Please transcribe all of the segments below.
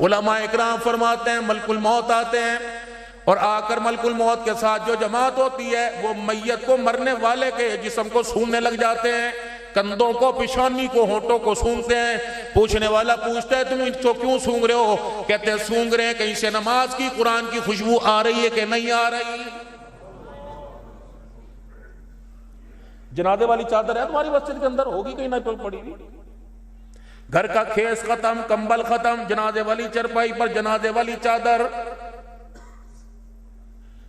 علماء اکرام فرماتے ہیں ملک الموت آتے ہیں اور آ کر ملک الموت کے ساتھ جو جماعت ہوتی ہے وہ میت کو مرنے والے کے جسم کو سوننے لگ جاتے ہیں، کندھوں کو، پیشانی کو، ہونٹوں کو سونگتے ہیں۔ پوچھنے والا پوچھتا ہے تم ان کو کیوں سونگ رہے ہو؟ کہتے ہیں سونگ رہے ہیں کہیں سے نماز کی، قرآن کی خوشبو آ رہی ہے کہ نہیں آ رہی۔ جنازے والی چادر ہے تمہاری مسجد کے اندر؟ ہوگی کہیں نہ پڑی ہوئی۔ گھر کا کھیس ختم، کمبل ختم، جنازے والی چرپائی پر جنازے والی چادر،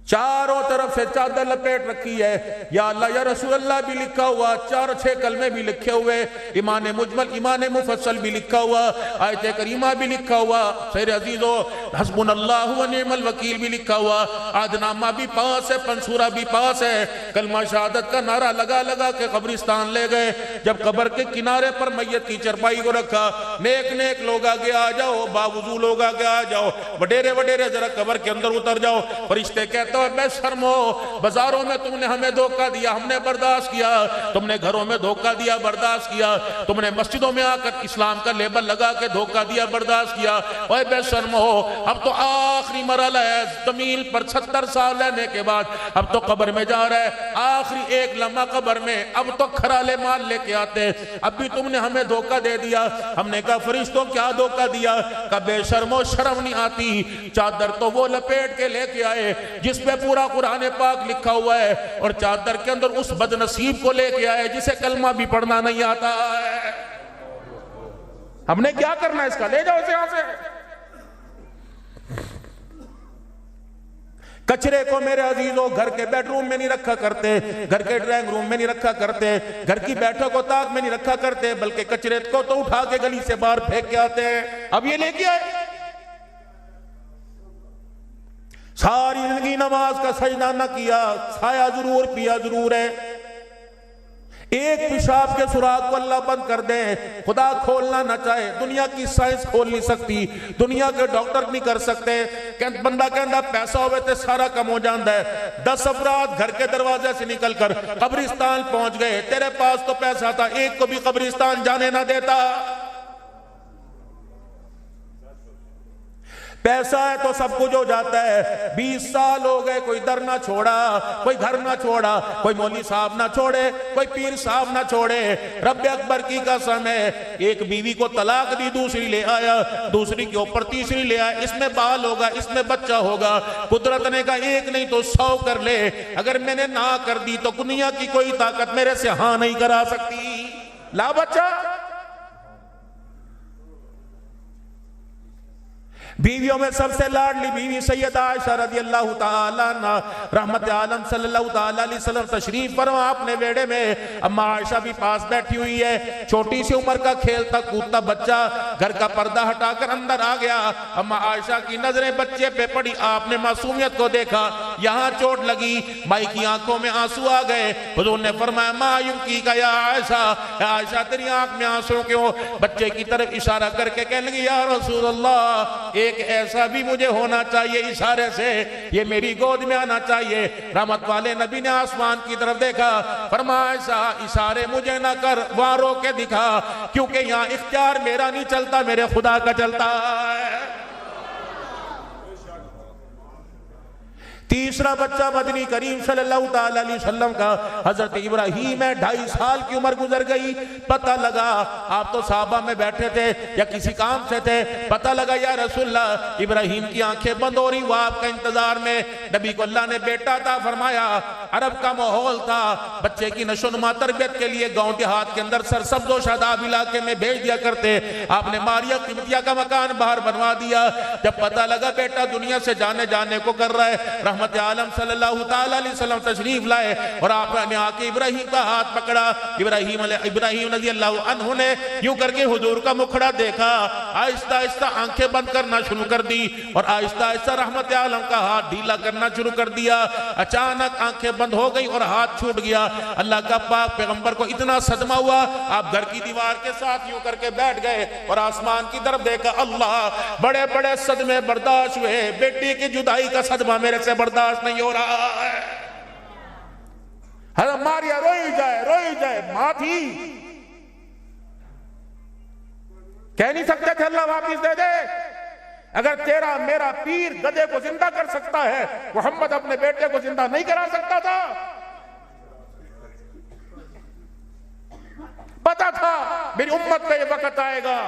چاروں طرف سے چادر لپیٹ رکھی ہے۔ یا اللہ یا رسول اللہ بھی لکھا ہوا، 4-6 کلمے بھی لکھے ہوئے، ایمان مجمل ایمان مفصل بھی لکھا ہوا، آیت کریمہ بھی لکھا ہوا، سیر عزیزو حسبنا اللہ و نعم الوکیل بھی لکھا ہوا، عہدنامہ بھی پاس ہے، پنسورہ بھی پاس ہے۔ کلمہ شہادت کا نعرہ لگا لگا کے قبرستان لے گئے۔ جب قبر کے کنارے پر میت کی چرپائی کو رکھا، نیک نیک لوگ آگے آ جاؤ، باوضو لوگ آگے آ جاؤ، وڈیرے وڈیرے ذرا قبر کے اندر اتر جاؤ۔ فرشتے کہتے بے شرمو، بازاروں میں تم نے ہمیں دھوکہ دیا، ہم نے برداشت کیا، تم نے گھروں میں دھوکہ دیا، برداشت کیا، تم نے مسجدوں میں آ کر اسلام کا لیبل لگا کے دھوکہ دیا، برداشت کیا۔ اوہ بے شرمو، اب تو آخری مرحلہ ہے زمین پر 76 سال رہنے کے بعد، اب تو قبر میں جا رہا ہے، آخری ایک لمحہ قبر میں، اب تو کھرالے مال لے کے آتے، اب بھی تم نے ہمیں دھوکہ دے دیا۔ ہم نے کہا فرشتوں کیا دھوکہ دیا؟ کہ بے شرمو، شرم نہیں آتی؟ چادر تو وہ لپیٹ کے لے کے آئے جس پہ پورا قرآن پاک لکھا ہوا ہے، اور چادر کے اندر اس بدنصیب کو لے کے آئے جسے کلمہ بھی پڑھنا نہیں آتا ہے۔ ہم نے کیا کرنا ہے اس کا؟ لے جاؤ اسے یہاں سے۔ کچرے کو میرے عزیزوں گھر کے بیڈ روم میں نہیں رکھا کرتے، گھر کے ڈرائنگ روم میں نہیں رکھا کرتے، گھر کی بیٹھک و طاق میں نہیں رکھا کرتے، بلکہ کچرے کو تو اٹھا کے گلی سے باہر پھینک کے آتے ہیں۔ اب یہ لے کے آئے، ساری زندگی نماز کا سجدہ نہ کیا، کھایا ضرور، پیا ضرور ہے، ایک پیشاب کے سراغ کو اللہ بند کر دیں، خدا کھولنا نہ چاہے، دنیا کی سائنس کھول نہیں سکتی، دنیا کے ڈاکٹر نہیں کر سکتے، بندہ کہندہ پیسہ ہوئے تے سارا کم ہو جاندہ ہے۔ 10 افراد گھر کے دروازے سے نکل کر قبرستان پہنچ گئے، تیرے پاس تو پیسہ تھا، ایک کو بھی قبرستان جانے نہ دیتا۔ پیسہ ہے تو سب کچھ ہو جاتا ہے۔ 20 سال ہو گئے، کوئی در نہ چھوڑا، کوئی گھر نہ چھوڑا، کوئی مولوی صاحب نہ چھوڑے، کوئی پیر صاحب نہ چھوڑے۔ رب اکبر کی قسم ہے، ایک بیوی کو طلاق دی، دوسری لے آیا، دوسری کے اوپر تیسری لے آیا، اس میں بال ہوگا، اس میں بچہ ہوگا۔ قدرت نے کہا ایک نہیں تو 100 کر لے، اگر میں نے نہ کر دی تو دنیا کی کوئی طاقت میرے سے ہاں نہیں کرا سکتی۔ لا بچہ۔ بیویوں میں سب سے لاڈلی بیوی سیدہ عائشہ رضی اللہ تعالیٰ عنہ، رحمت عالم صلی اللہ تعالیٰ علیہ وسلم تشریف فرما اپنے بیڑے میں۔ اماں عائشہ بھی پاس بیٹھی ہوئی ہے، چھوٹی سی عمر کا کھیلتا کودتا بچہ گھر کا پردہ ہٹا کر اندر آ گیا۔ اماں عائشہ کی نظریں بچے پہ پڑی، آپ نے معصومیت کو دیکھا، یہاں چوٹ لگی، مائی کی آنکھوں میں آنسو آ گئے۔ حضور نے فرمایا ما یبکی کا یا عائشہ، عائشہ تیری آنکھ میں آنسو کیوں؟ بچے کی طرف اشارہ کر کے کہنے لگی یا رسول اللہ، ایک ایسا بھی مجھے ہونا چاہیے، اشارے سے یہ میری گود میں آنا چاہیے۔ رحمت والے نبی نے آسمان کی طرف دیکھا، فرمایا ایسا اشارے مجھے نہ کر، وہاں رو کے دکھا، کیونکہ یہاں اختیار میرا نہیں چلتا، میرے خدا کا چلتا ہے۔ تیسرا بچہ مدنی کریم صلی اللہ تعالیٰ علیہ وسلم کا حضرت ابراہیم ہے، 2.5 سال کی عمر گزر گئی، پتہ لگا، آپ تو صحابہ میں بیٹھے تھے یا کسی کام سے تھے، پتہ لگا یا رسول اللہ ابراہیم کی آنکھیں بند ہو رہی، وہ آپ کا انتظار میں۔ نبی کو اللہ نے بیٹا تھا فرمایا، عرب کا ماحول تھا، بچے کی نشو نما تربیت کے لیے گاؤں دیہات کے اندر سرسبز و شاداب علاقے میں بھیج دیا کرتے، آپ نے ماریا قبطیہ کا مکان باہر بنوا دیا۔ جب پتہ لگا بیٹا دنیا سے جانے کو کر رہا ہے، رحمت عالم صلی اللہ تعالیٰ علیہ وسلم تشریف لائے اور آپ نے آ کے ابراہیم کا ہاتھ پکڑا۔ ابراہیم رضی اللہ عنہ نے یوں کر کے حضور کا مکھڑا دیکھا، آہستہ آہستہ آنکھیں بند کرنا شروع کر دی اور آہستہ آہستہ رحمت عالم کا ہاتھ ڈھیلا کرنا شروع کر دیا۔ اچانک آنکھیں بند ہو گئی اور ہاتھ چھوٹ گیا۔ اللہ کا پاک پیغمبر کو اتنا صدمہ ہوا، آپ گھر کی دیوار کے ساتھ یوں کر کے بیٹھ گئے اور آسمان کی طرف دیکھا، اللہ بڑے بڑے صدمے برداشت ہوئے، بیٹی کی جدائی کا صدمہ میرے سے برداشت نہیں ہو رہا ہے۔ حضرت ماریا روئی جائے، ماں تھی، کہہ نہیں سکتے تھے اللہ واپس دے دے۔ اگر تیرا میرا پیر گدھے کو زندہ کر سکتا ہے، محمد اپنے بیٹے کو زندہ نہیں کرا سکتا تھا؟ پتا تھا میری امت پہ یہ وقت آئے گا،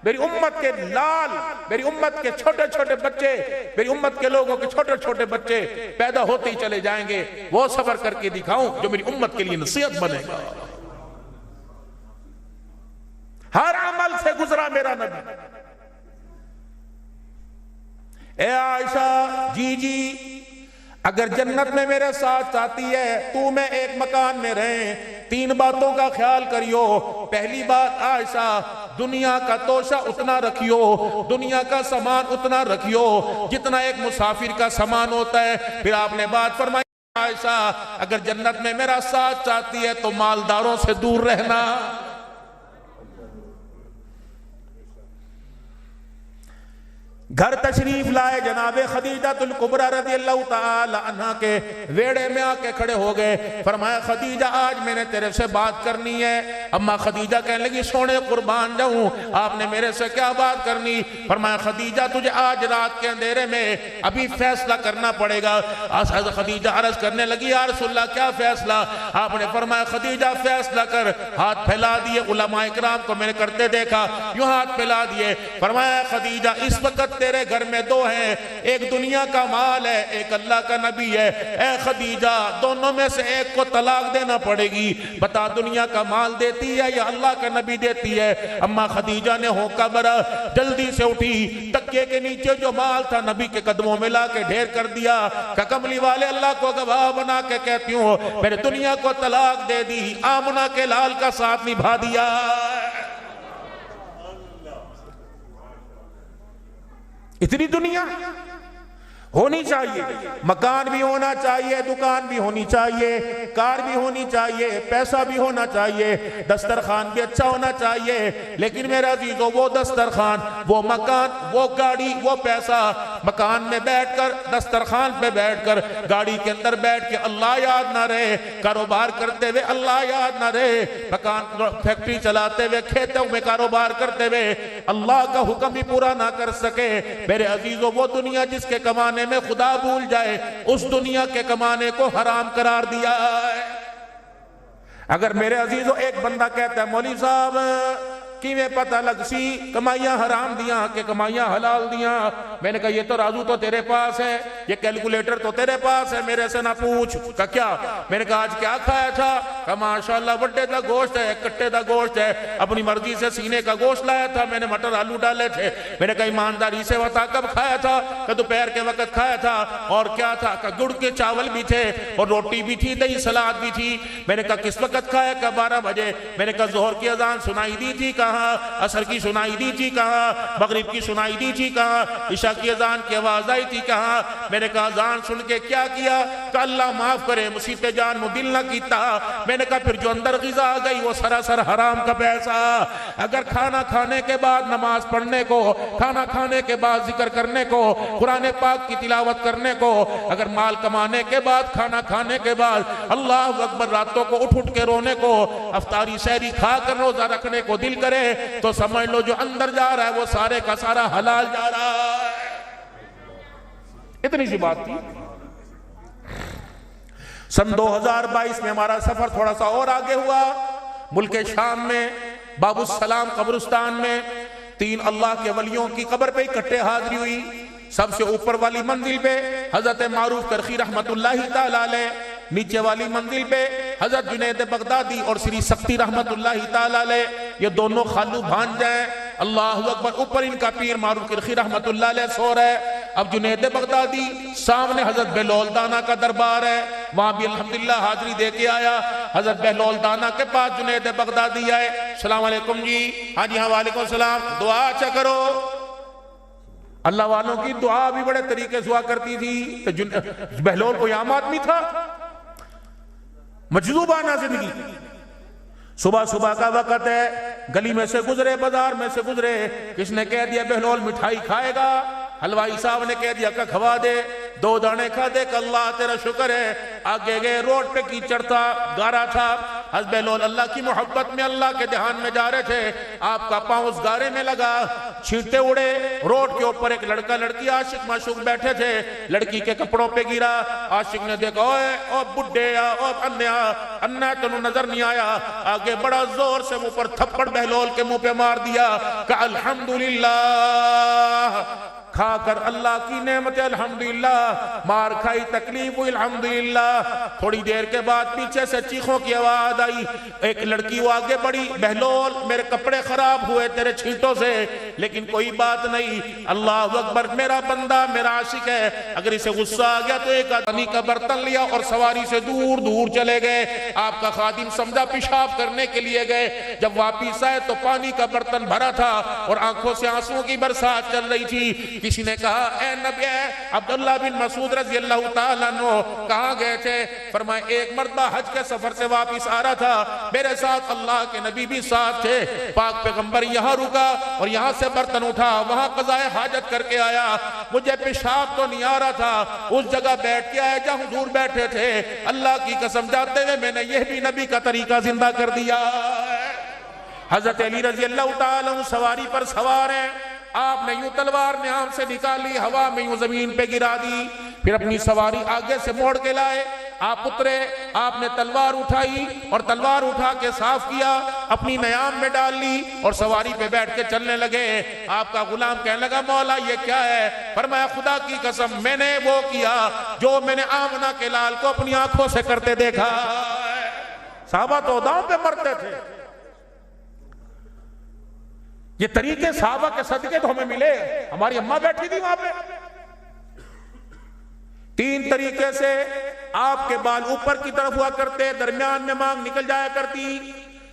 میری امت کے لال، میری امت کے چھوٹے چھوٹے بچے، میری امت کے لوگوں کے چھوٹے چھوٹے بچے پیدا ہوتے ہی چلے جائیں گے، وہ صبر کر کے دکھاؤں جو میری امت کے لیے نصیحت بنے گا۔ ہر عمل سے گزرا میرا نبی۔ اے عائشہ، جی اگر جنت میں میرے ساتھ چاہتی ہے تو میں ایک مکان میں رہیں، 3 باتوں کا خیال کریو۔ پہلی بات عائشہ، دنیا کا توشہ اتنا رکھیو، دنیا کا سامان اتنا رکھیو جتنا ایک مسافر کا سامان ہوتا ہے۔ پھر آپ نے بات فرمائی، عائشہ اگر جنت میں میرا ساتھ چاہتی ہے تو مالداروں سے دور رہنا۔ گھر تشریف لائے جناب خدیجہ الکبریٰ رضی اللہ تعالی عنہ کے ویڑے میں آ کے کھڑے ہو گئے، فرمایا خدیجہ آج میں نے تیرے سے بات کرنی ہے۔ اما خدیجہ کہنے لگی سونے قربان جاؤں، آپ نے میرے سے کیا بات کرنی؟ فرمایا خدیجہ تجھے آج رات کے اندھیرے میں ابھی فیصلہ کرنا پڑے گا۔ خدیجہ عرض کرنے لگی یا رسول اللہ کیا فیصلہ؟ آپ نے فرمایا خدیجہ فیصلہ کر۔ ہاتھ پھیلا دیے، علماء اکرام کو میں نے کرتے دیکھا، یوں ہاتھ پھیلا دیے۔ فرمایا خدیجہ اس وقت تیرے گھر میں 2 ہیں، ایک دنیا کا مال ہے، ایک اللہ کا نبی ہے۔ اے خدیجہ دونوں میں سے ایک کو طلاق دینا پڑے گی، بتا دنیا کا مال دیتی ہے یا اللہ کا نبی دیتی ہے؟ اما خدیجہ نے ہونکا بھرا، جلدی سے اٹھی، تکیے کے نیچے جو مال تھا نبی کے قدموں میں لا کے ڈھیر کر دیا کہ کملی والے اللہ کو گواہ بنا کے کہتی ہوں میں نے دنیا کو طلاق دے دی، آمنہ کے لال کا ساتھ نبھا دیا۔ اتنی دنیا ہونی چاہیے، مکان بھی ہونا چاہیے، دکان بھی ہونی چاہیے، کار بھی ہونی چاہیے، پیسہ بھی ہونا چاہیے، دسترخوان بھی اچھا ہونا چاہیے، لیکن میرے عزیزو وہ دسترخوان، وہ مکان، وہ گاڑی، وہ پیسہ، مکان میں بیٹھ کر، دسترخوان پہ بیٹھ کر، گاڑی کے اندر بیٹھ کے اللہ یاد نہ رہے، کاروبار کرتے ہوئے اللہ یاد نہ رہے، مکان فیکٹری چلاتے ہوئے، کھیتوں میں کاروبار کرتے ہوئے اللہ کا حکم بھی پورا نہ کر سکے، میرے عزیزو وہ دنیا جس کے کمانے میں خدا بھول جائے، اس دنیا کے کمانے کو حرام قرار دیا ہے۔ اگر میرے عزیزو ایک بندہ کہتا ہے مولوی صاحب کیویں پتہ لگ سی کمائیاں حرام دیاں کہ کمائیاں حلال دیاں؟ میں نے کہا یہ تو رازو تو تیرے پاس ہے، یہ کیلکولیٹر تو تیرے پاس ہے، میرے سے نہ پوچھ۔ کہا کیا؟ میں نے کہا آج کیا کھایا تھا؟ کہا ماشاءاللہ وڈے دا گوشت ہے، کٹے دا گوشت ہے، اپنی مرضی سے سینے کا گوشت لایا تھا، میں نے مٹر آلو ڈالے تھے۔ میں نے کہا ایمانداری سے بتا کب کھایا تھا؟ کہ دوپہر کے وقت کھایا تھا۔ اور کیا تھا؟ کہ گڑ کے چاول بھی تھے اور روٹی بھی تھی، دہی سلاد بھی تھی۔ میں نے کہا کس وقت کھایا؟ کہ 12 بجے۔ میں نے کہا ظہر کی اذان سنائی دی تھی کہاں؟ عصر کی سنائی دی تھی کہاں؟ مغرب کی سنائی دی تھی کہاں؟ عشاء کی اذان کی آواز آئی تھی کہاں؟ میں نے کہا اذان سن کے کیا کیا؟ کہ اللہ معاف کرے مصیبت جان مدل نہ کیتا۔ میں نے کہا پھر جو اندر غذا آ گئی وہ سراسر حرام کا پیسہ۔ اگر کھانا کھانے کے بعد نماز پڑھنے کو، کھانا کھانے کے بعد ذکر کرنے کو، قرآن پاک کی تلاوت کرنے کو، اگر مال کمانے کے بعد، کھانا کھانے کے بعد اللہ اکبر راتوں کو اٹھ کے رونے کو، افطاری سحری کھا کر روزہ رکھنے کو دل کرے تو سمجھ لو جو اندر جا رہا ہے وہ سارے کا سارا حلال جا رہا ہے۔ اتنی سی بات تھی۔ سن 2022 میں ہمارا سفر تھوڑا سا اور آگے ہوا، ملک شام میں باب السلام قبرستان میں 3 اللہ کے ولیوں کی قبر پہ اکٹھے حاضری ہوئی۔ سب سے اوپر والی منزل پہ حضرت معروف کرخی رحمت اللہ تعالی علیہ، نیچے والی منزل پہ حضرت جنید بغدادی اور سری سختی رحمت اللہ تعالی علیہ، یہ دونوں خالو بھانجے ہیں۔ اللہ اکبر، اوپر ان کا پیر معروف کرخی رحمت اللہ علیہ سو رہا ہے۔ اب جنید بغدادی سامنے حضرت بہلول دانا کا دربار ہے، وہاں بھی الحمدللہ حاضری دے کے آیا۔ حضرت بہلول دانا کے پاس جنید بغدادی آئے، السلام علیکم جی۔ ہاں جی ہاں وعلیکم السلام، دعا اچھا کرو۔ اللہ والوں کی دعا بھی بڑے طریقے سے ہوا کرتی تھی۔ بہلول کوئی عام آدمی تھا، مجذوبانہ زندگی۔ صبح صبح کا وقت ہے، گلی میں سے گزرے، بازار میں سے گزرے، کس نے کہہ دیا بہلول مٹھائی کھائے گا؟ حلوائی صاحب نے کہہ دیا کہ کھوا دے، 2 دانے کھا دے کہ اللہ تیرا شکر ہے۔ آگے گئے، روڈ پہ کیچڑ تھا، گارا تھا، حضرت بہلول اللہ کی محبت میں اللہ کے دھیان میں جا رہے تھے، آپ کا پاؤں اس گارے میں لگا، چھینٹے اڑے، روڈ کے اوپر ایک لڑکا لڑکی عاشق معشوق بیٹھے تھے، لڑکی کے کپڑوں پہ گرا، عاشق نے دیکھا اوے او بڈھے او انیا تنو نظر نہیں آیا، آگے بڑا زور سے منہ پر تھپڑ بہلول کے منہ پہ مار دیا کہ الحمدللہ، کھا کر اللہ کی نعمت الحمدللہ، مار کھائی تکلیف ہوئی الحمدللہ۔ تھوڑی دیر کے بعد پیچھے سے چیخوں کی آواز آئی، ایک لڑکی وہ آگے بڑی، بہلول میرے کپڑے خراب ہوئے تیرے چھینٹوں سے، لیکن کوئی بات نہیں، اللہ اکبر، میرا بندہ میرا عاشق ہے، اگر اسے غصہ آ گیا تو ایک پانی کا برتن لیا اور سواری سے دور دور چلے گئے۔ آپ کا خادم سمجھا پیشاب کرنے کے لیے گئے، جب واپس آئے تو پانی کا برتن بھرا تھا اور آنکھوں سے آنسوں کی برسات چل رہی تھی۔ کسی نے کہا اے نبی عبداللہ بن مسعود رضی اللہ تعالیٰ عنہ کہاں گئے تھے؟ فرمائے ایک مرتبہ حج کے سفر سے واپس آ رہا تھا، میرے ساتھ اللہ کے نبی بھی ساتھ تھے، پاک پیغمبر یہاں رکا اور یہاں سے برتن اٹھا، وہاں قضاء حاجت کر کے آیا، مجھے پیشاب تو نہیں آ رہا تھا، اس جگہ بیٹھ کے آئے جہاں حضور بیٹھے تھے، اللہ کی قسم جاتے ہوئے میں نے یہ بھی نبی کا طریقہ زندہ کر دیا۔ حضرت علی رضی اللہ تعالیٰ عنہ سواری پر سوار ہیں، آپ نے یوں تلوار نیام سے نکالی، ہوا میں یوں زمین پہ گرا دی، پھر اپنی سواری آگے سے موڑ کے لائے، آپ اترے، آپ نے تلوار اٹھائی اور تلوار اٹھا کے صاف کیا، اپنی نیام میں ڈال لی اور سواری پہ بیٹھ کے چلنے لگے۔ آپ کا غلام کہنے لگا مولا یہ کیا ہے؟ فرمایا خدا کی قسم میں نے وہ کیا جو میں نے آمنہ کے لال کو اپنی آنکھوں سے کرتے دیکھا۔ صحابہ تو داؤں پہ مرتے تھے، یہ طریقے صحابہ کے صدقے تو ہمیں ملے، ہماری اماں بیٹھی تھی وہاں پہ، 3 طریقے سے آپ کے بال اوپر کی طرف ہوا کرتے، درمیان میں مانگ نکل جایا کرتی،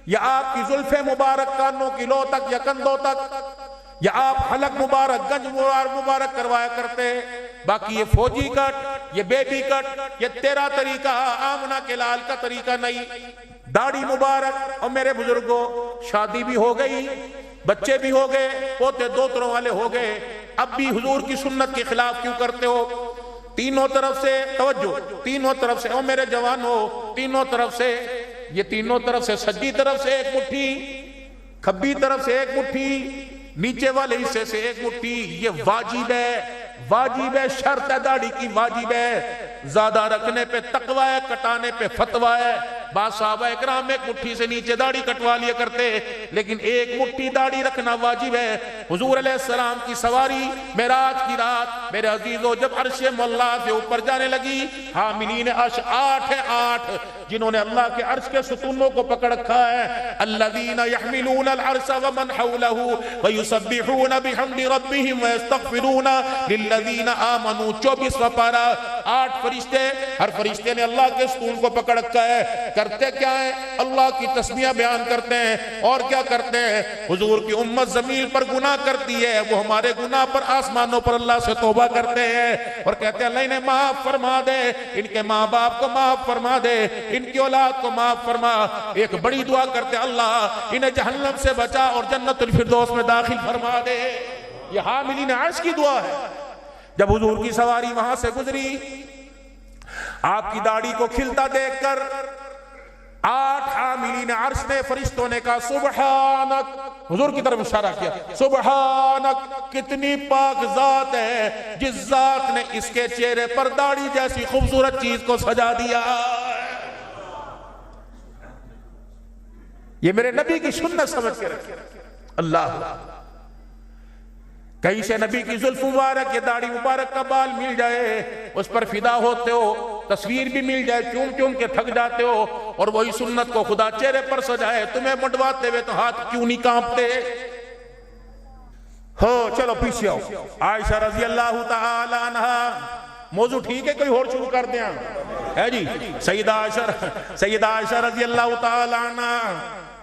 یا آپ کی زلفیں مبارک کانوں کی لو تک یا کندھوں تک، یا آپ حلق مبارک گنج مبارک کروایا کرتے۔ باقی یہ فوجی کٹ، یہ بیبی کٹ، یہ تیرا طریقہ، آمنہ کے لال کا طریقہ نہیں۔ داڑھی مبارک، اور میرے بزرگوں شادی بھی ہو گئی، بچے بھی ہو گئے، پوتے دوتروں والے ہو گئے، اب بھی حضور کی سنت کے خلاف کیوں کرتے ہو؟ تینوں طرف سے توجہ، تینوں طرف سے، او میرے جوانوں، تینوں طرف سے، یہ تینوں طرف سے، سجی طرف سے ایک مٹھی، کھبی طرف سے ایک مٹھی، نیچے والے حصے سے ایک مٹھی، یہ واجب ہے، واجب ہے، شرط ہے، داڑھی کی واجب ہے، زیادہ رکھنے پہ تقوی ہے، کٹانے پہ فتوی ہے۔ بعض صحابہ اکرام ایک مٹھی سے نیچے داڑھی کٹوا لیا کرتے، لیکن ایک مٹھی داڑھی رکھنا واجب ہے۔ حضور علیہ السلام کی سواری معراج کی رات میرے عزیزو جب عرش مولا سے اوپر جانے لگی، حاملین عرش 8 ہیں، 8 جنہوں نے اللہ کے عرش کے ستونوں کو پکڑ رکھا ہے۔ الذین یحملون العرش ومن حولہ ویسبحون بحمد ربہم ویستغفرون للذین آمنوا، 24واں پارہ، 8 فرشتے، ہر فرشتے نے اللہ کے ستون کو پکڑ رکھا ہے، کرتے کیا ہیں؟ اللہ کی تسبیح بیان کرتے ہیں، اور کیا کرتے ہیں؟ حضور کی امت زمین پر گناہ کرتی ہے، وہ ہمارے گناہ پر آسمانوں پر اللہ سے توبہ کرتے ہیں اور کہتے ہیں اللہ انہیں معاف فرما دے، ان کے ماں باپ کو معاف فرما دے، ان کی اولاد کو معاف فرما۔ ایک بڑی دعا کرتے ہیں اللہ انہیں جہنم سے بچا اور جنت الفردوس میں داخل فرما دے۔ یہ حاملین عرش کی دعا ہے۔ جب حضور کی سواری وہاں سے گزری، آپ کی داڑھی کو کھلتا دیکھ کر 8 حاملین عرش نے، فرشتوں نے کہا سبحانک، حضور کی طرف اشارہ کیا، سبحانک، کتنی پاک ذات ہے جس ذات نے اس کے چہرے پر داڑھی جیسی خوبصورت چیز کو سجا دیا۔ یہ میرے نبی کی سنت سمجھ کے رکھے اللہ۔ کہیں سے نبی کی زلف مبارک یا داڑھی مبارک کا بال مل جائے، اس پر فدا ہوتے ہو، تصویر بھی مل جائے، چوم چوم کے تھک جاتے ہو، اور وہی سنت کو خدا چہرے پر سجائے، تمہیں منڈواتے ہوئے تو ہاتھ کیوں نہیں کانپتے؟ ہو چلو پیچھے آؤ۔ عائشہ رضی اللہ تعالی عنہ، موضوع ٹھیک ہے کوئی اور شروع کر دیں ہے جی؟ سیدہ عائشہ رضی اللہ تعالی عنہ،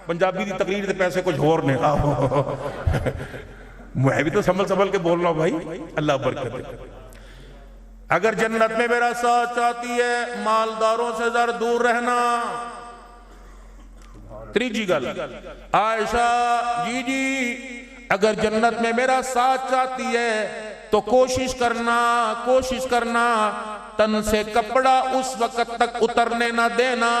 پنجابی دی تقریر دے پیسے کچھ اور نے، میں بھی تو سنبھل کے بول رہا ہوں بھائی، اللہ برکت دے۔ اگر جنت میں میرا ساتھ چاہتی ہے مالداروں سے ذرا دور رہنا۔ تیجی گل، عائشہ جی اگر جنت میں میرا ساتھ چاہتی ہے تو کوشش کرنا تن سے کپڑا اس وقت تک اترنے نہ دینا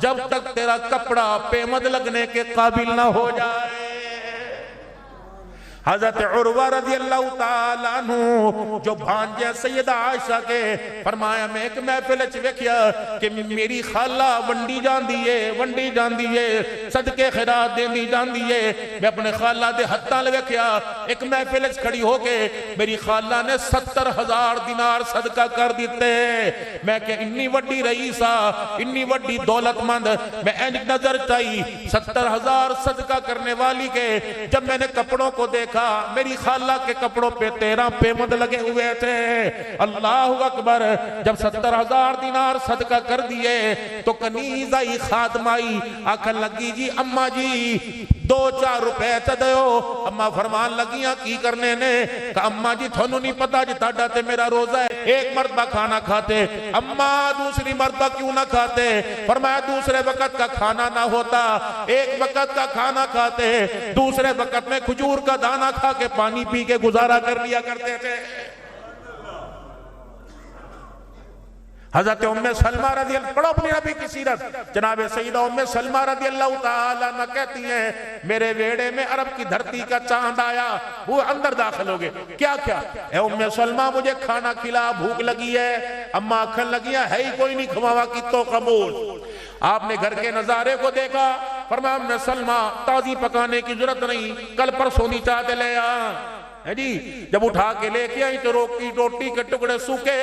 جب تک تیرا کپڑا پیمد لگنے کے قابل نہ ہو جائے۔ حضرت عروہ رضی اللہ تعالیٰ عنہ جو بھانجے سیدہ عائشہ کے فرمایا میں ایک محفل ویکھیا کہ میری خالہ ونڈی جان دیئے صدقے خیرات دین دی جان دیئے۔ میں اپنے خالہ دے ہتھاں ویکھیا ایک محفل کھڑی ہو کے میری خالہ نے 70,000 دینار صدقہ کر دیتے۔ میں کہ انی وڈی رئیسہ انی وڈی دولت مند میں اینج نظر چاہی 70,000 صدقہ کرنے والی کے جب میں نے کپڑوں کو دیکھا میری خالہ کے کپڑوں پہ 13 پیمند لگے ہوئے تھے۔ اللہ اکبر۔ جب 70,000 دینار صدقہ کر دیے تو کنیز آئی خادم آئی آکھن لگی جی اماں جی 2-4 روپے دیو۔ اماں فرمان لگیاں کی کرنے نے کہ اماں جی تھونوں نہیں پتا جی تاڑا تے میرا روزہ ہے ایک مرتبہ کھانا کھاتے اماں دوسری مرتبہ کیوں نہ کھاتے؟ فرمایا دوسرے وقت کا کھانا نہ ہوتا ایک وقت کا کھانا کھاتے دوسرے وقت میں کھجور کا دانہ کھا کے پانی پی کے گزارا کر لیا کرتے تھے۔ حضرت ام سلمہ رضی اللہ پڑھو اپنی نبی کی سیرت جناب سیدہ ام سلمہ رضی اللہ تعالیٰ عنہ کہتی ہیں میرے ویڑے میں عرب کی دھرتی کا چاند آیا وہ اندر داخل ہو گئے کیا اے ام سلمہ مجھے کھانا کھلا بھوک لگی ہے اماں اکھن لگی ہے ہی کوئی نہیں کھواوا کی تو قبول۔ آپ نے گھر کے نظارے کو دیکھا فرمایا ام سلمہ تازی پکانے کی ضرورت نہیں کل پر سونی چاہتے لے آ جی جب اٹھا کے لے کے آئی تو روٹی کے ٹکڑے سوکھے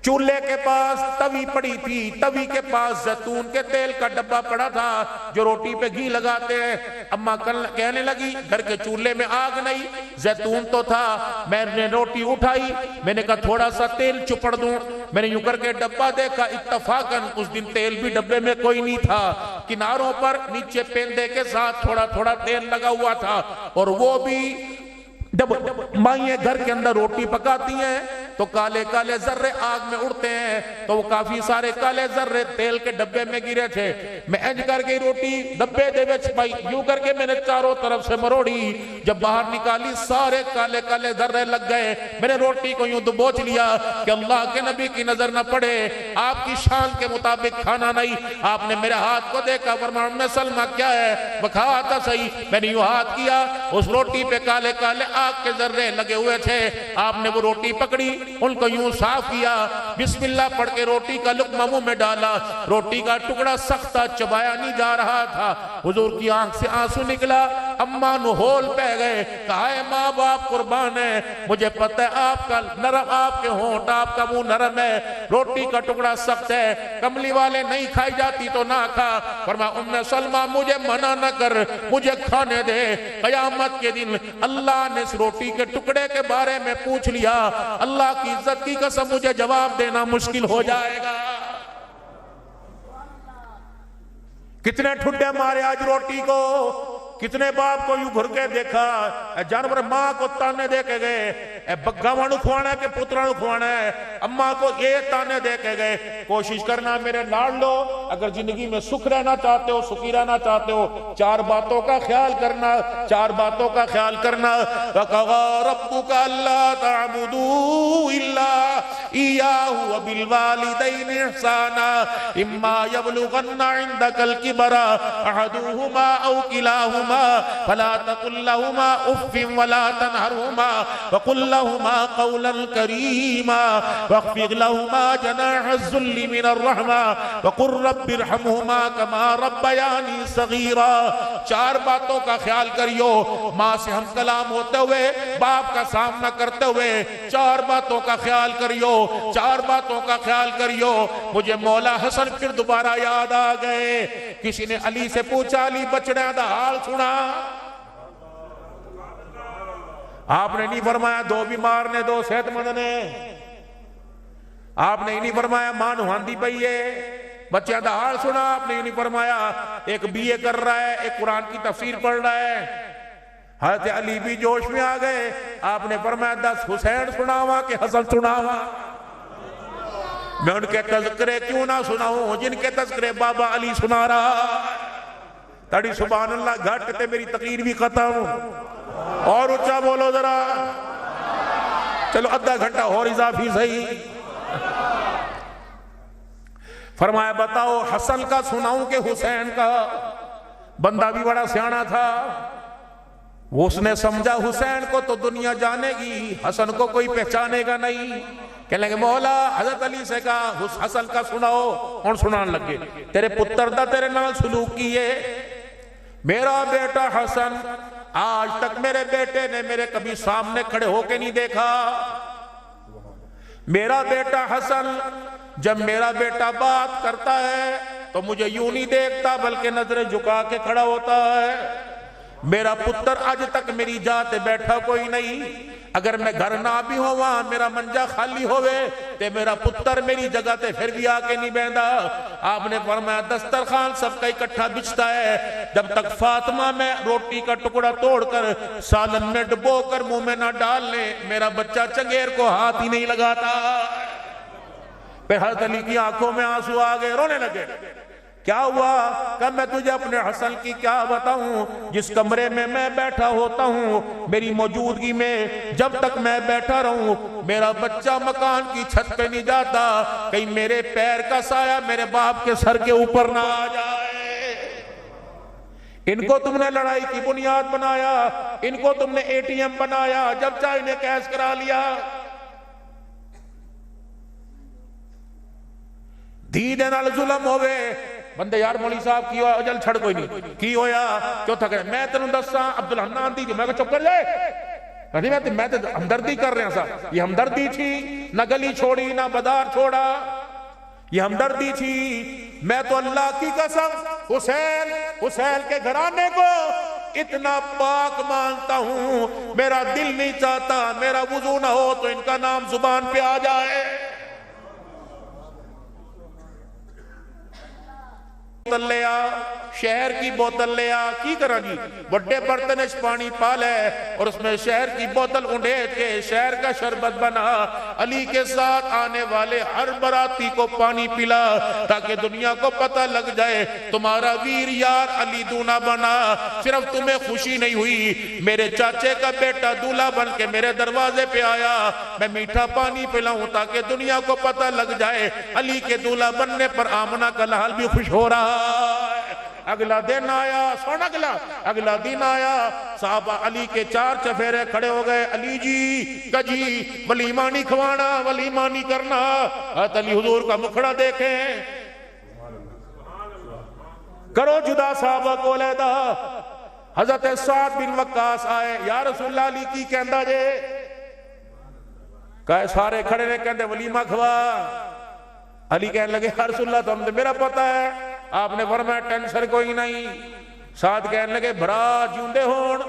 چولہے کے پاس توی پڑی تھی توی کے پاس زیتون کے تیل کا ڈبہ پڑا تھا جو روٹی پہ گھی لگاتے ہیں۔ اماں کہنے لگی گھر کے چولہے میں آگ نہیں زیتون تو تھا میں نے روٹی اٹھائی میں نے کہا تھوڑا سا تیل چپڑ دوں میں نے یوں کر کے ڈبہ دیکھا اتفاقاً اس دن تیل بھی ڈبے میں کوئی نہیں تھا کناروں پر نیچے پیندے کے ساتھ تھوڑا تھوڑا تیل لگا ہوا تھا اور وہ بھی جب مائیں گھر کے اندر روٹی پکاتی ہیں تو کالے کالے ذرے آگ میں اڑتے ہیں تو وہ کافی سارے کالے ذرے تیل کے ڈبے میں گرے تھے میں انج کر کے روٹی ڈبے دے وچ پائی یوں کر کے میں نے چاروں طرف سے مروڑی جب باہر نکالی سارے کالے کالے ذرے لگ گئے میں نے روٹی کو یوں دبوچ لیا کہ اللہ کے نبی کی نظر نہ پڑے آپ کی شان کے مطابق کھانا نہیں۔ آپ نے میرے ہاتھ کو دیکھا فرمایا ام سلمہ کیا ہے بکھا آتا صحیح میں نے یوں ہاتھ کیا اس روٹی پہ کالے کالے آگ کے ذرے لگے ہوئے تھے۔ آپ نے وہ روٹی پکڑی ان کو یوں صاف کیا بسم اللہ پڑھ کے روٹی کا لقمہ منہ میں ڈالا روٹی کا ٹکڑا سخت تھا چبایا نہیں جا رہا تھا حضور کی آنکھ سے آنسو نکلا اماں نہول پہ گئے کہا اے ماں باپ قربان ہے مجھے پتہ ہے آپ کا نرم آپ کے ہونٹ آپ کا منہ نرم ہے روٹی کا ٹکڑا سخت ہے کملی والے نہیں کھائی جاتی تو نہ کھا فرمایا ام سلمہ مجھے منع نہ کر مجھے کھانے دے قیامت کے دن اللہ نے اس روٹی کے ٹکڑے کے بارے میں پوچھ لیا اللہ کی عزت کی قسم مجھے جواب دینا مشکل ہو جائے گا۔ کتنے ٹھڈے مارے آج روٹی کو کتنے باپ کو یوں گھر کے دیکھا اے جانور ماں کو تانے دے کے گئے اے بگاوانو کھوانا ہے کہ پترانو کھوانا ہے اماں کو یہ تانے دے کے گئے۔ کوشش کرنا میرے لاڑ لو اگر زندگی میں سکھ رہنا چاہتے ہو سکھی رہنا چاہتے ہو چار باتوں کا خیال کرنا چار باتوں کا خیال کرنا وَقَضَىٰ رَبُّكَ أَلَّا تَعْبُدُوا إِلَّا إِيَّاهُ وَبِالْوَالِدَيْنِ إِحْسَانًا إِمَّا يَبْلُغَنَّ عِندَكَ الْكِبَرَ أَحَدُهُمَا أَوْ كِلَاهُمَا فلا تقل لهما اف ولا تنهرهما وقل لهما قولا كريما واخفض لهما جناح الذل من الرحمة وقل رب ارحمهما كما ربياني صغيرا۔ چار باتوں کا خیال کریو ماں سے ہم کلام ہوتے ہوئے باپ کا سامنا کرتے ہوئے چار باتوں کا خیال کریو چار باتوں کا خیال کریو۔ مجھے مولا حسن پھر دوبارہ یاد آ گئے کسی نے علی سے پوچھا علی بچڑے دا حال سنا آپ نے نہیں فرمایا دو بیمار نے دو صحت مند نے آپ نے نہیں فرمایا ماں نہاندی پئی ہے بچہ دا حال سنا آپ نے نہیں فرمایا ایک بی اے کر رہا ہے ایک قرآن کی تفسیر پڑھ رہا ہے۔ حضرت علی بھی جوش میں آ گئے آپ نے فرمایا 10 حسین سناوا کہ حسن سناوا میں ان کے تذکرے کیوں نہ سناؤں جن کے تذکرے بابا علی سنا رہا تڑی سبحان اللہ گھٹ تے میری تقریر بھی ختم اور اچھا بولو ذرا چلو آدھا گھنٹہ اور اضافی صحیح فرمایا بتاؤ حسن کا سناؤں کہ حسین کا؟ بندہ بھی بڑا سیانا تھا، وہ اس نے سمجھا حسین کو تو دنیا جانے گی، حسن کو کوئی پہچانے گا نہیں۔ کہنے لگے مولا حضرت علی سے کہا حسن کا سناؤ، اور سنان لگے تیرے پتر دا تیرے نال سلوک کیے، میرا بیٹا حسن آج تک میرے بیٹے نے میرے کبھی سامنے کھڑے ہو کے نہیں دیکھا، میرا بیٹا حسن جب میرا بیٹا بات کرتا ہے تو مجھے یوں نہیں دیکھتا بلکہ نظریں جھکا کے کھڑا ہوتا ہے، میرا پتر آج تک میری جاتے بیٹھا کوئی نہیں، اگر میں گھر نہ بھی ہوں وہاں میرا منجا خالی ہوئے تے میرا پتر میری جگہ تے پھر بھی آ کے نہیں بیندہ۔ آپ نے فرمایا دسترخوان سب کا اکٹھا بچتا ہے، جب تک فاطمہ میں روٹی کا ٹکڑا توڑ کر سالن میں ڈبو کر منہ میں نہ ڈال لے میرا بچہ چنگیر کو ہاتھ ہی نہیں لگاتا۔ پھر حضرت علی کی آنکھوں میں آنسو آ گئے، رونے لگے۔ کیا ہوا؟ کہ میں تجھے اپنے حسن کی کیا بتاؤں، جس کمرے میں میں بیٹھا ہوتا ہوں میری موجودگی میں جب تک میں بیٹھا رہوں میرا بچہ مکان کی چھت پہ نہیں جاتا، کہیں میرے پیر کا سایہ میرے باپ کے سر کے اوپر نہ آ جائے۔ ان کو تم نے لڑائی کی بنیاد بنایا، ان کو تم نے اے ٹی ایم بنایا، جب چاہے انہیں کیش کرا لیا۔ دیدے نال ظلم ہوئے بندے یار مولی صاحب کی ہویا اجل چھڑ کوئی نہیں کی ہویا چوتھا کہے میں تنوں دساں عبدالحنان دی میں کہا چپ کر جائے، میں تو ہمدردی کر رہے ہیں صاحب، یہ ہمدردی تھی، نہ گلی چھوڑی نہ بازار چھوڑا، یہ ہمدردی تھی۔ میں تو اللہ کی قسم حسین کے گھرانے کو اتنا پاک مانتا ہوں، میرا دل نہیں چاہتا میرا وضو نہ ہو تو ان کا نام زبان پہ آ جائے۔ بوتل لیا، شہر کی بوتل لیا، کی کرا جی بڑے برتنش پانی پالے اور اس میں شہر کی بوتل انڈیٹ کے شہر کا شربت بنا، علی کے ساتھ آنے والے ہر براتی کو پانی پلا تاکہ دنیا کو پتہ لگ جائے تمہارا ویر یار علی دونا بنا۔ صرف تمہیں خوشی نہیں ہوئی، میرے چاچے کا بیٹا دولہا بن کے میرے دروازے پہ آیا، میں میٹھا پانی پلاؤں تاکہ دنیا کو پتہ لگ جائے علی کے دولہا بننے پر آمنہ کا لحال بھی خوش ہو رہا۔ اگلا دن آیا، سونا اگلا دن آیا، صحابہ علی کے 4 چفیرے کھڑے ہو گئے، علی جی کجی ولیمہ نہیں کھوانا، ولیمہ نہیں کرنا۔ حضرت علی حضور کا مکھڑا دیکھیں، کرو جدا صحابہ کو علیحدہ۔ حضرت سعد بن وقاص آئے، یا رسول اللہ علی کی کہندہ جے، کہے سارے کھڑے نے کہندے ولیمہ کھوا۔ علی کہنے لگے یا رسول اللہ تو ہم نے میرا پتہ ہے، آپ نے فرمایا ٹینشن کوئی نہیں۔ ساتھ کہنے لگے بھرا جیوندے ہون،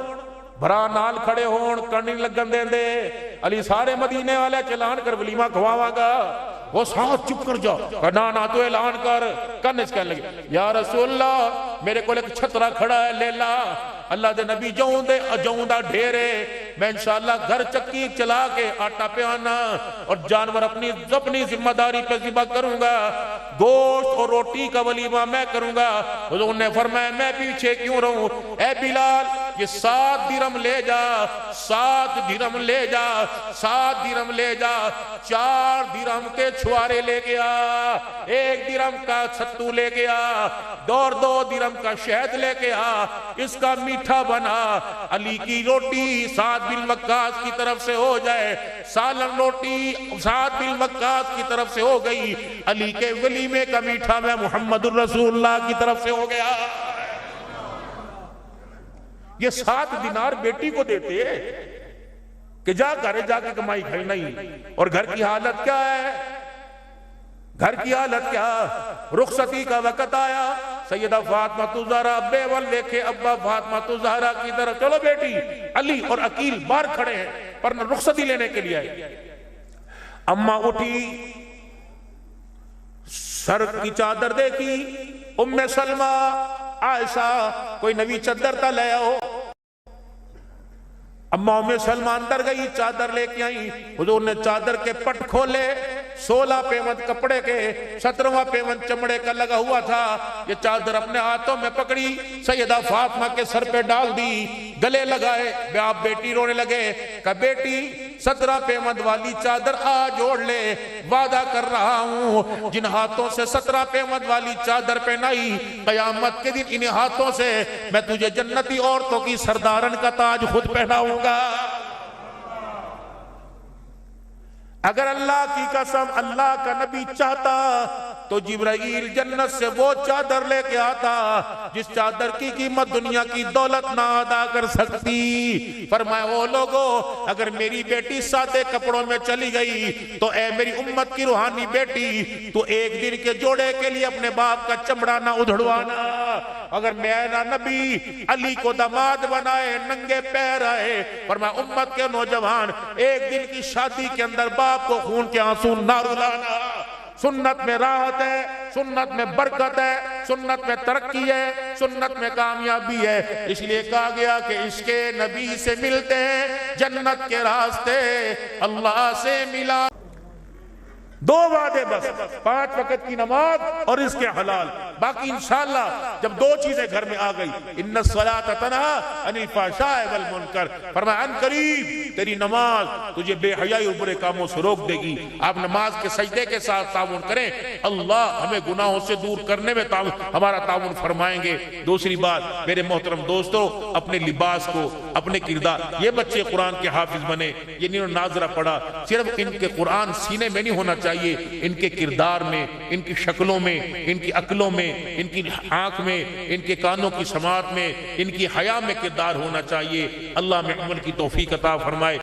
بھرا نال کھڑے ہون، کرنی لگن دیں دے۔ علی سارے مدینے والے چلان کر ولیمہ کھواواں گا، وہ ساتھ چپ کر جاؤ، کہنا تو اعلان کر۔ کرنس کہنے لگے یا رسول اللہ میرے کو ایک چھترا کھڑا ہے لے لا، اللہ دے نبی جاؤں دا ڈھیرے، میں انشاءاللہ گھر چکی چلا کے آٹا پہ آنا اور جانور اپنی ذمہ داری پہ ذبح کروں گا، گوشت اور روٹی کا ولیمہ میں کروں گا۔ حضور نے فرمایا میں پیچھے کیوں رہوں، اے بلال یہ 7 درہم لے جا، 7 درہم لے جا، 7 درہم لے جا، 4 درہم کے چھوارے لے گیا، 1 درہم کا چھتو لے گیا، 2 درہم کا شہد لے گیا، اس کا میٹھا بنا۔ علی کی روٹی سعد بن وقاص کی طرف سے ہو جائے، سالن روٹی سعد بن وقاص کی طرف سے ہو گئی، علی کے ولیمے کا میٹھا میں محمد الرسول اللہ کی طرف سے ہو گیا۔ یہ 7 دینار بیٹی کو دیتے کہ جا گھر جا کے کمائی کھائی نہیں، اور گھر کی حالت کیا ہے، گھر کی حالت کیا؟ رخصتی کا وقت آیا، سیدہ فاطمہ زہرا بیول دیکھے ابا فاطمہ زہرا کی طرف، چلو بیٹی، علی اور عقیل باہر کھڑے ہیں پر رخصتی لینے کے لیے آئے۔ اماں اٹھی، سر کی چادر دیکھی، ام سلمہ عائشہ کوئی نوی چادر تا لے آؤ۔ اماں ام سلمہ اندر گئی، چادر لے کے آئی، حضور نے چادر کے پٹ کھولے، 16 پیوند کپڑے کے، 17واں پیوند چمڑے کا لگا ہوا تھا، یہ چادر اپنے ہاتھوں میں پکڑی، سیدہ فاطمہ کے سر پہ ڈال دی، گلے لگائے، آپ بیٹی رونے لگے، کہ بیٹی 17 پیمند والی چادر آج اوڑھ لے، وعدہ کر رہا ہوں جن ہاتھوں سے 17 پیمند والی چادر پہنائی، قیامت کے دن ان ہاتھوں سے میں تجھے جنتی عورتوں کی سردارن کا تاج خود پہناؤں گا۔ اگر اللہ کی قسم اللہ کا نبی چاہتا تو جبرائیل جنت سے وہ چادر لے کے آتا جس چادر کی قیمت دنیا کی دولت نہ ادا کر سکتی۔ فرمایا او لوگو، اگر میری بیٹی سادے کپڑوں میں چلی گئی تو اے میری امت کی روحانی بیٹی، تو ایک دن کے جوڑے کے لیے اپنے باپ کا چمڑا نہ ادھڑوانا۔ اگر میرا نبی علی کو داماد بنائے، ننگے پیر آئے، فرمایا امت کے نوجوان ایک دن کی شادی کے اندر باپ کو خون کے آنسو نہ رلانا۔ سنت میں راحت ہے، سنت میں برکت ہے، سنت میں ترقی ہے، سنت میں کامیابی ہے۔ اس لیے کہا گیا کہ عشق نبی سے ملتے ہیں جنت کے راستے، اللہ سے ملا۔ 2 وعدے بس، 5 وقت کی نماز اور اس کے حلال، باقی انشاءاللہ جب 2 چیزیں گھر میں آ گئی، ان الصلاۃ تنہی عن الفحشاء والمنکر، فرمایا ان قریب تیری نماز تجھے بے حیائی اور برے کاموں سے روک دے گی۔ آپ نماز کے سجدے کے ساتھ تعاون کریں، اللہ ہمیں گناہوں سے دور کرنے میں ہمارا تعاون فرمائیں گے۔ دوسری بات میرے محترم دوستو، اپنے لباس کو، اپنے کردار، یہ بچے قرآن کے حافظ بنے، یہ انہوں نے ناظرہ پڑھا، صرف ان کے قرآن سینے میں نہیں ہونا چاہیے، ان کے کردار میں، ان کی شکلوں میں، ان کی عقلوں میں، ان کی آنکھ میں، ان کے کانوں کی سماعت میں، ان کی حیا میں کردار ہونا چاہیے۔ اللہ میں عمل کی توفیق عطا فرمائے۔